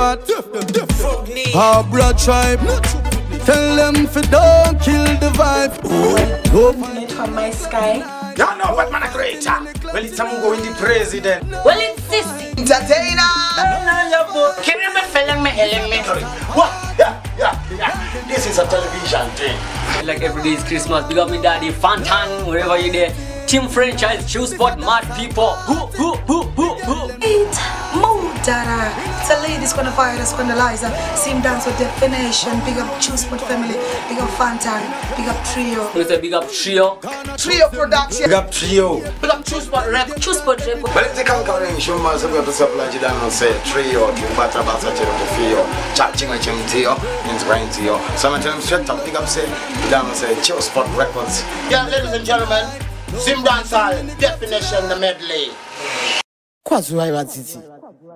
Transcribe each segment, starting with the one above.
what? Barbara tribe. Tell them for don't kill the vibe. On my sky. You know what man a creator? Well, it's Mungo in the president. Well, it's Sissy. Entertainer. Can you be feeling me? What? Yeah. This is a television thing. Like every day is Christmas. Big up me daddy, Fantan, wherever you there. Team franchise, choose spot, mad people. Who? It's Moudara. It's a ladies gonna virus, gonna Liza. Same dance with definition. Big up choose spot family. Big up Fantan. Big up Trio. Big up Trio. Trio production. Big up Trio. Big up choose spot rap. Choose spot rap. But if they can't come in, show me some of the supply you don't say Trio. You better about such a Trio. Charging a chim Trio. Means grind Trio. Some of them straight up. Big up say. You don't say choose spot records. Yeah, ladies and gentlemen. Sim dancehall, definition the medley. Kwazuwai vadzidzisi.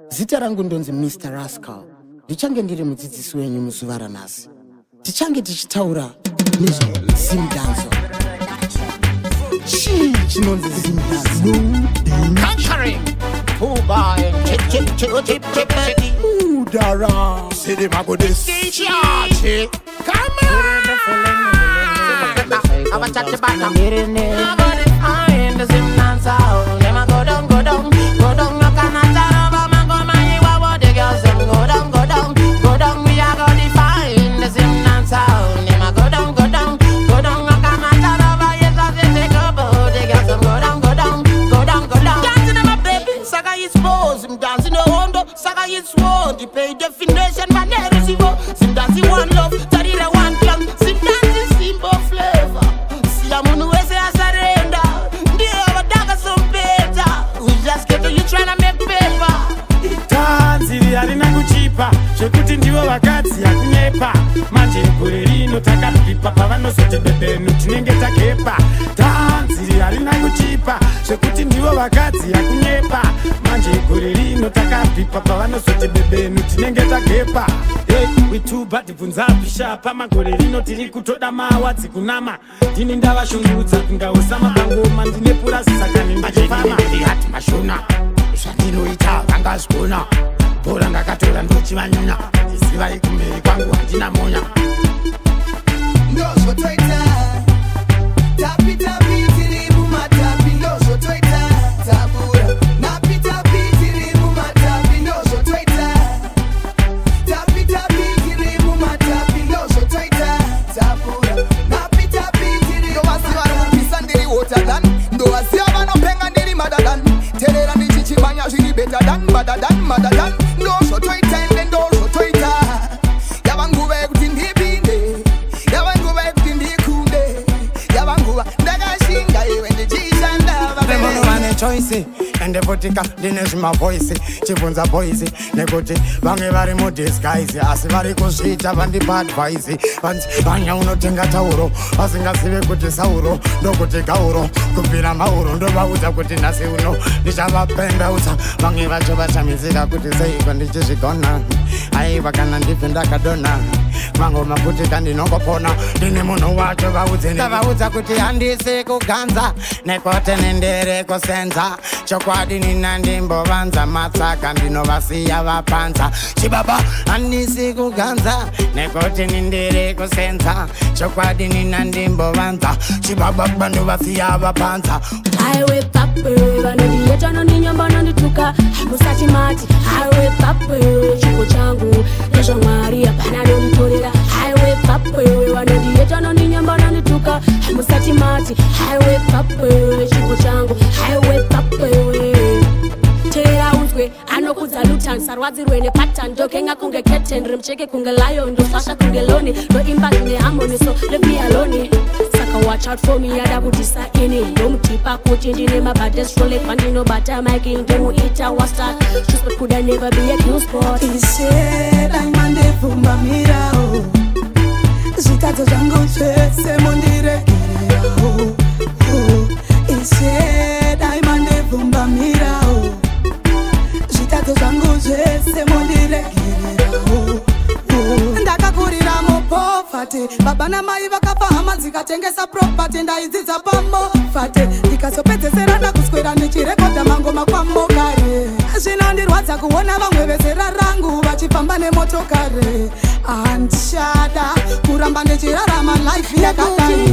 Zita rangu ndonzi Mr. Rascal. Ndichange ndiri mudzidzisi wenyu muzuva ranhasi. Tichange tichitaura nezve sim dance. Chii chinonzi sim dance? Conquering. Puba chip. Moudara. City Magodis. Charge. Come on. I'm a chatty bottom. I in the sim dance hall. Never go down. No cannot tell about my go money. What the girls them go down. We are gonna define the sim dance hall. Never go down. No cannot tell about yes I take up. The girls them go down. Dancing in my baby, Saga is pose. Sim dancing no hondo, Saga is one. The pay definition, but never see go. Sim dancing one love, study the one clan. Sim dancing simple flavor. I'm on the way, say I surrender. Never dagger some better. We just get to you trying to make paper. Tanzili alina kuchipa chekuti ndiwo vakadzi yakunyepa manje gore rino takapipa pavanozote bebenu tinenge takepa. Tanzili alina kuchipa chekuti ndiwo vakadzi yakunyepa manje gore rino takapipa pavanozote bebenu tinenge takepa. Wituba tibvunza bishapa magore rino tiri kutoda mawadzi kunama ndini ndavashungurudza kungaosama pangoma ndine purasi sakani ndachifama hati mashona zvandinoita vangazvigona bhora ndakatora ndochivanyunya ndizivai kumberi kwangu handina monya ndozvotoita tapi tiri mumatapi ndozvotoita tabura napi tiri mumatapi ndozvotoita tapi tiri mumatapi ndozvotoita tabura napi tiri ndovaziva vanopisa ndiri wotadan ndovaziva vanopenga ndiri madadan terera ndichichimanya zviri betadan madadan ndozvotoita ende ndozvotoita yava nguva yekuti ndipinde yava nguva yekuti ndikunde yava nguva ndakashinga iwe ndichishanda Munhu vane choice ende potika ndine zvimavoisi chibvunza boisi nekuti vamwe vari mudisguise asi vari kuzviita vandipa advice vanzi vanya unotenga tauro vasingazive kuti sauro ndokuti gauro kubvira mauro ndovaudza kuti nhasi uno ndichavapembeudza vamwe vacho vachamisika kuti seiko ndichizvigona aiva kana ndibve ndakadona mangoma kuti kandinongopona ndine munhu wacho vaudza kuti handisi kuganza nekote nendere kusenza chokwadi nina ndimbovanza matsaka ndinovasiya vapanza chibaba handisi kuganza nekote nendere kusenza chokwadi nina ndimbovanza chibaba bandovasiya vapanza Highway pape vanondiyeta nondinyamba nondituka musati mati highway pape chipo changu nezvamwari hapana nonditorera highway pape vanondiyeta nondinyamba nondituka musati mati highway pape chipo changu highway pape tera unzwe anokudza lutan sarwadzirwe nepatan ndokenga kunge keten rimcheke kunge lion ndofasha kunge loni ndoimba kunge harmony so leave me alone saka watch out for me yada kutisa ini ndomutipa kuti ndine mabadest role pandinobata mike ndomuita wasta just but could I never be a kill spot He said I'm on the Pumba Mirao Zitazo zangu se mondire kirao He said I'm on the Pumba Mirao Zitazo zangu se mondire kirao Ndakakurira mupofate baba na mai vakafahama dzikatengesa property ndaidzidza pamofate ndikazopedzesera ndakuswera ndichirekodha mangoma kwamogare zvinondirwadza kuona vamwe vezera rangu vachifamba nemotokari andishada kuramba ndichirarama life yakadai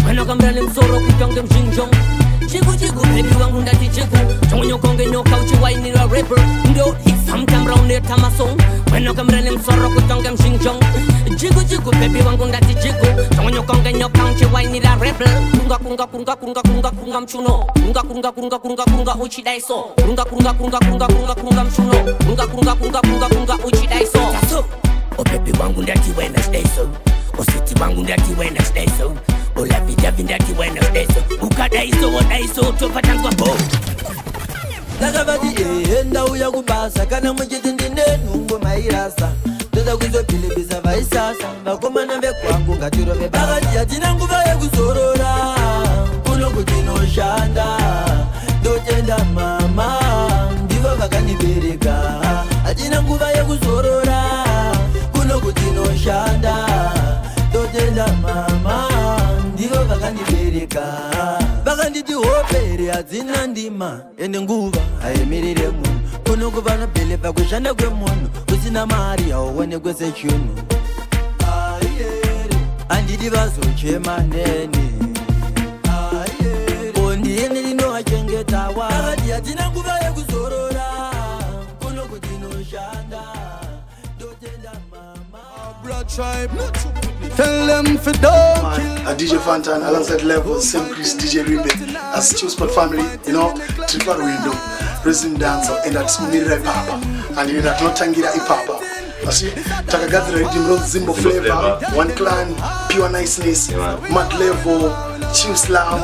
when I come down in sorrow, we don't them jing jong. Jiggle jiggle, baby, one who that jiggle. Don't you come get no couch, why need a rapper? No, it's sometime round there, Tamasong. When I come down in sorrow, we don't them jing jong. Jiggle jiggle, baby, one who that jiggle. Don't you come get no couch, why need a rapper? Kunga kunga kunga kunga kunga kunga mchuno. Kunga kunga kunga kunga kunga uchi daiso. Kunga kunga kunga kunga kunga kunga mchuno. Kunga kunga kunga kunga kunga uchi daiso. Oh baby, one who that you Wednesday so. Oh city, one who that you Wednesday so. Ola vida vindaki wena deso ukada iso wona iso topatangwa bo Nakabadi enda uya kubasa kana mujiti ndinenu ngomairasa Toda kuzopilibisa vaisasa vakomana vekwangu ngatiro vebagati yatina nguva yekuzorora kuno kutinoshanda ndotenda mama ndivo vakanibereka atina nguva yekuzorora kuno kutinoshanda ndotenda mama ndivo vakandibereka vakanditi hopere hadzina ndima ende nguva haimirire munhu kuno kuva nobhelepa kushanda kwemunhu usina mari hauonekwe sechinhu handiti vazochema nene ondini rinovachengetawa vakati hatina nguva yekuzorora kuno kutinoshanda ndotenda mama Blood tribe, tell them for don't kill. DJ Fantan alongside Level, Sam Chris, DJ Rimbe, as Chill Spot family, you know, triple window, rhythm dancer, and that's Mira Papa, and you know, not Tangira Ipapa. See, Takagatra Redim Zimbo flavor, One Clan, Pure Niceness, Mad Level, Chill Slam,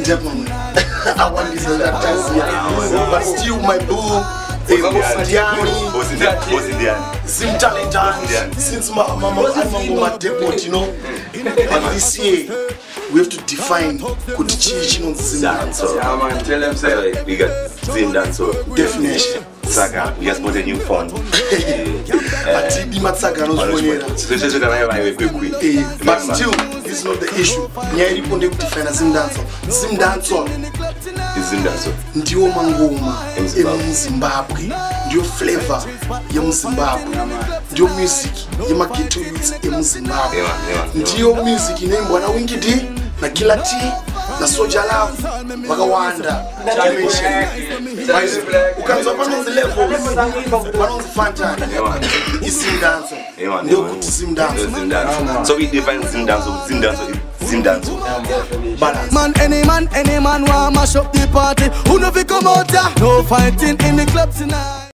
Jepman. I want this and that, but still my boo. Zim Talentan, since my mama and depot, you know, and this year we have to define good teaching on Zim Dancer. Yeah, man, tell them say we got Zim Dancer definition. Saga, we just bought a new phone. But still, this is not the issue. Nyari ponde kudefine Zim Dancer. Zim Dancer. Zim Dancer. Ndio mangoma ya Zimbabwe. Ndio flavor ya Zimbabwe. Ndio music ya mageto youths ya Zimbabwe. Ndio music inaimbwa na Winky D na Killer T na Soja Love wakawanda. Ukanza pano level pano Fantan. Zim Dancer. Ndio kuti Zim Dancer. So we define Zim Dancer. Zim Dancer. Man, any man want mash up the party. Who know we come out there? No fighting in the club tonight.